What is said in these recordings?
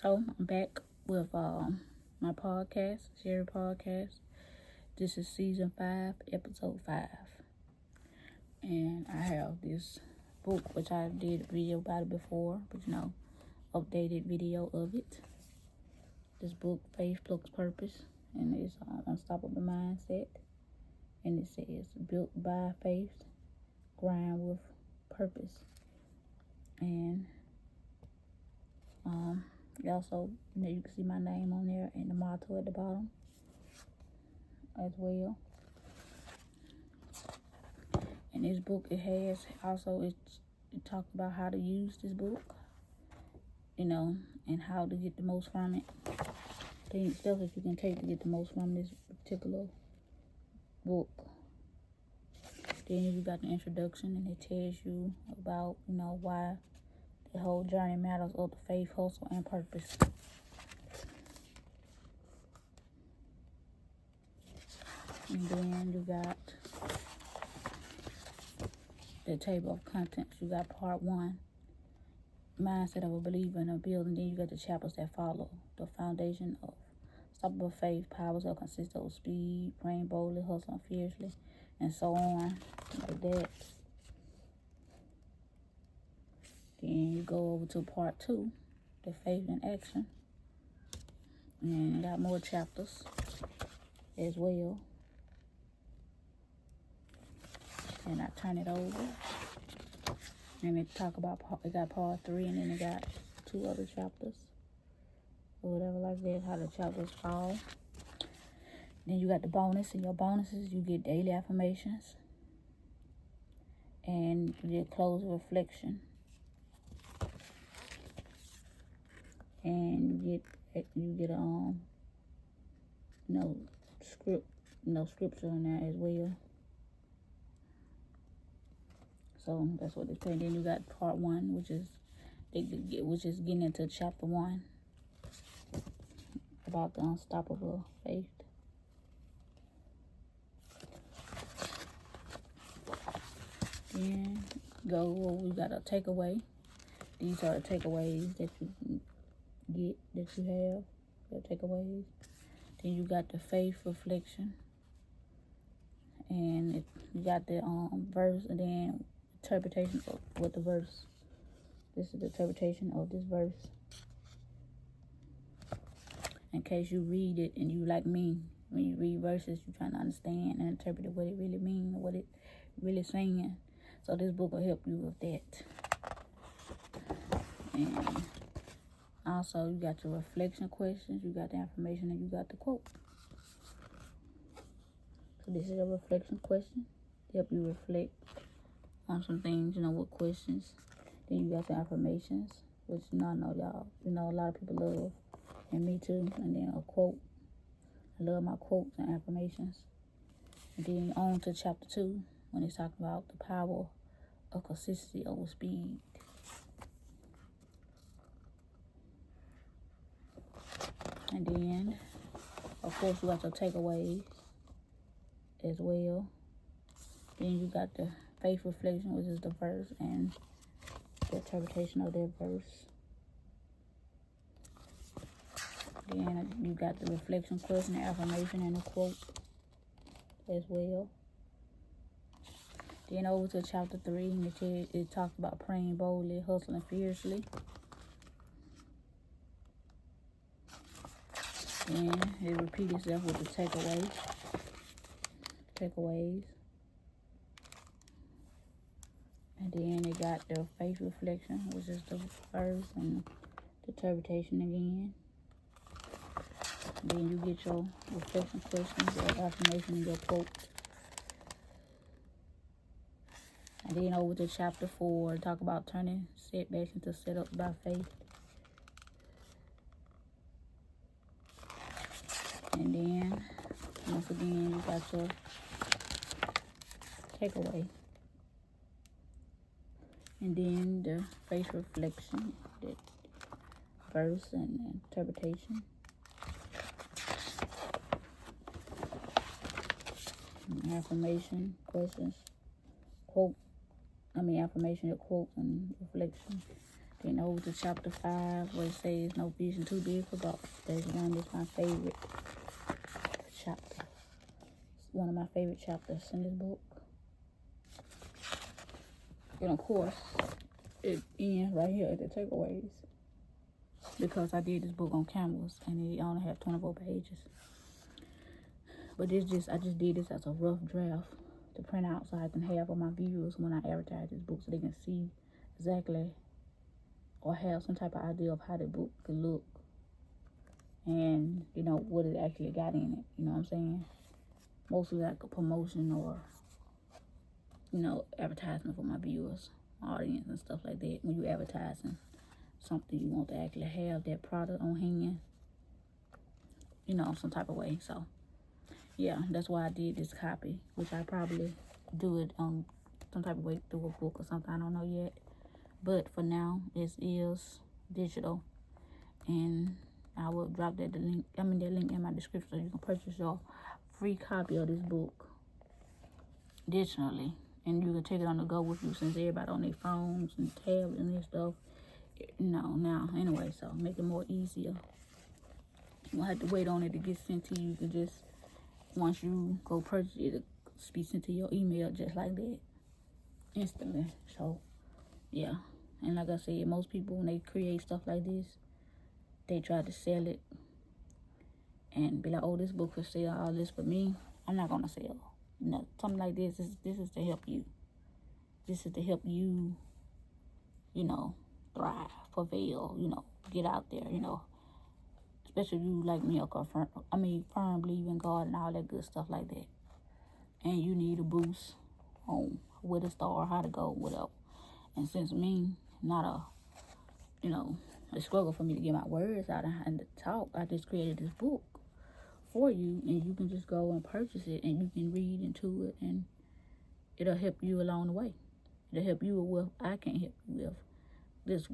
So I'm back with my podcast, Sheri podcast. This is season 5, episode 5, and I have this book which I did a video about it before, but updated video of it. This book, Faith Plus Purpose, and it's Unstoppable Mindset, and it says built by faith, grind with purpose, and also, you can see my name on there and the motto at the bottom as well. And this book, it talks about how to use this book, and how to get the most from it. Steps that you can take to get the most from this particular book. Then you got the introduction, and it tells you about, why the whole journey matters of the faith, hustle, and purpose. And then you got the table of contents. You got part 1, mindset of a believer in a building. Then you got the chapters that follow. The foundation of unstoppable faith, powers of consistent speed, praying boldly, hustling fiercely, and so on, like that. Then you go over to part 2, the faith in action, and you got more chapters as well. And I turn it over, and it got part 3, and then it got 2 other chapters, or whatever like that, how the chapters fall. Then you got the bonus. In your bonuses, you get daily affirmations, and you get close reflection, and you get scripture in there as well. So that's what it's saying. Then you got part 1, which is getting into chapter 1 about the unstoppable faith. Then we got a takeaway. These are the takeaways that you get, that you have, the takeaways. Then you got the faith reflection, and you got the verse, and then interpretation of what the verse. This is the interpretation of this verse. In case you read it and you, like me, when you read verses, you're trying to understand and interpret what it really means, what it really saying. So this book will help you with that. And also, you got your reflection questions, you got the information, and you got the quote. So this is a reflection question to help you reflect on some things, with questions. Then you got the affirmations, which I know y'all, a lot of people love, and me too. And then a quote. I love my quotes and affirmations. And then on to chapter 2, when it's talking about the power of consistency over speed. And then, of course, you got your takeaways as well. Then you got the faith reflection, which is the verse, and the interpretation of that verse. Then you got the reflection question, the affirmation, and the quote as well. Then over to chapter 3, and it talks about praying boldly, hustling fiercely. And it repeats itself with the takeaways. And then it got the faith reflection, which is the verse, and the interpretation again. Then you get your reflection questions, your affirmation, and your quote. And then over to chapter 4, talk about turning setbacks into setups by faith. And then, once again, you got your takeaway. And then the faith reflection, the verse and interpretation. And affirmation, questions, affirmation, quotes, and reflection. Then over to chapter 5, where it says no vision too big for God. That's my favorite chapter. It's one of my favorite chapters in this book. And of course, it ends right here at the takeaways, because I did this book on canvas and it only had 24 pages. But I just did this as a rough draft to print out so I can have for my viewers when I advertise this book, so they can see exactly or have some type of idea of how the book could look and, you know, what it actually got in it. You know what I'm saying? Mostly like a promotion or, you know, advertisement for my viewers, audience, and stuff like that. When you're advertising something, you want to actually have that product on hand, you know, some type of way. So yeah, that's why I did this copy, which I probably do it on some type of way through a book or something. I don't know yet. But for now, it is digital. And I will drop that link in my description so you can purchase your free copy of this book digitally. And you can take it on the go with you, since everybody on their phones and tablets and this stuff. Now, anyway, so make it more easier. You won't have to wait on it to get sent to you. You can just, once you go purchase it, it'll be sent to your email just like that, instantly. So yeah, and like I said, most people, when they create stuff like this, they try to sell it and be like, oh, this book for sale, all this for me. I'm not gonna sell. You know, something like this is to help you. This is to help you, you know, thrive, prevail, you know, get out there, you know. Especially if you like me, firm believe in God and all that good stuff like that. And you need a boost on where to start, how to go, whatever. And since me, not a, you know, a struggle for me to get my words out and to talk, I just created this book for you, and you can just go and purchase it, and you can read into it, and it'll help you along the way. It'll help you with what I can't help you with. Just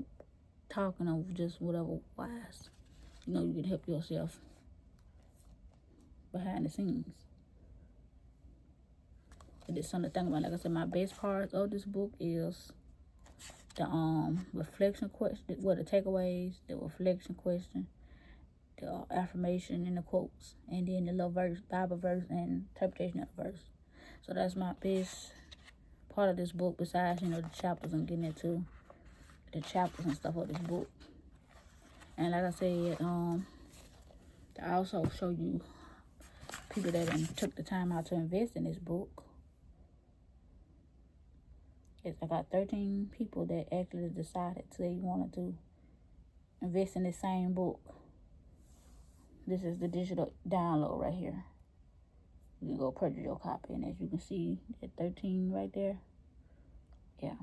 talking of just whatever wise. You know, you can help yourself behind the scenes. It is something to think about. Like I said, my best part of this book is the reflection question, the takeaways, the reflection question, the affirmation and the quotes, and then the little verse, Bible verse, and interpretation of the verse. So that's my best part of this book, besides, you know, the chapters and getting into the chapters and stuff of this book. And like I said, I also show you people that took the time out to invest in this book. I got 13 people that actually decided they wanted to invest in the same book. This is the digital download right here. You can go purchase your copy, and as you can see, at 13 right there. Yeah.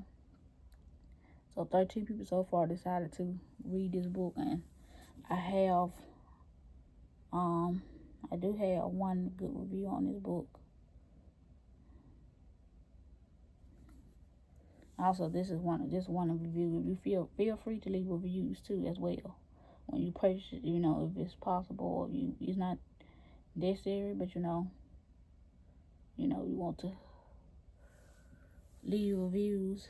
So 13 people so far decided to read this book, and I do have one good review on this book. Also, this is one review. You feel free to leave reviews too as well. When you purchase it, you know, if it's possible, it's not necessary, but you want to leave reviews.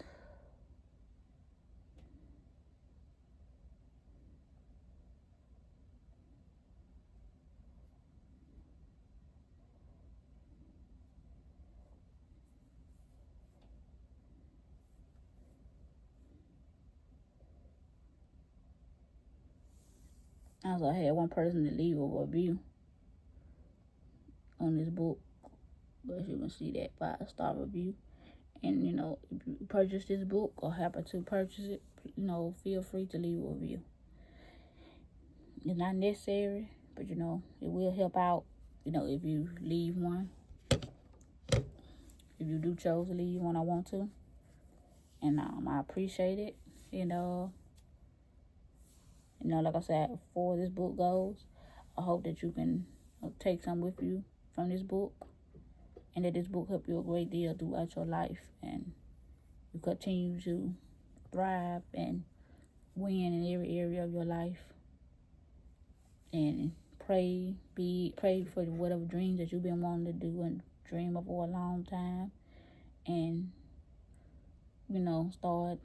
I also had one person to leave a review on this book, but you can see that 5-star review. And, you know, if you purchase this book or happen to purchase it, you know, feel free to leave a review. It's not necessary, but, you know, it will help out, you know, if you leave one. If you do chose to leave one, I want to. And I appreciate it. Like I said, before this book goes, I hope that you can take some with you from this book, and that this book help you a great deal throughout your life, and you continue to thrive and win in every area of your life. And pray for whatever dreams that you've been wanting to do and dream of for a long time, and start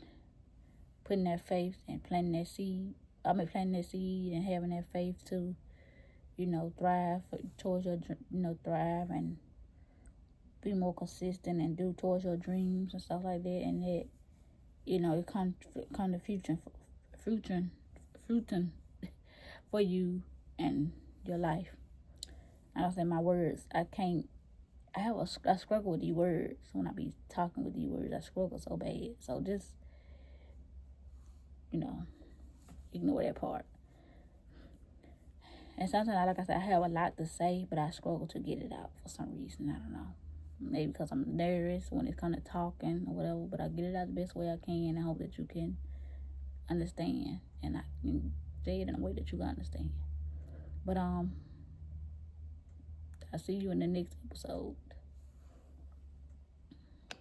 putting that faith and planting that seed. Planting that seed and having that faith to, thrive towards your, thrive and be more consistent and do towards your dreams and stuff like that. And that, it come to fruiting for you and your life. I say my words. I struggle with these words when I be talking with these words. I struggle so bad. So just, ignore that part. And sometimes, like I said, I have a lot to say, but I struggle to get it out for some reason. I don't know. Maybe because I'm nervous when it's kind of talking or whatever, but I get it out the best way I can and hope that you can understand and I can say it in a way that you can understand. But I'll see you in the next episode.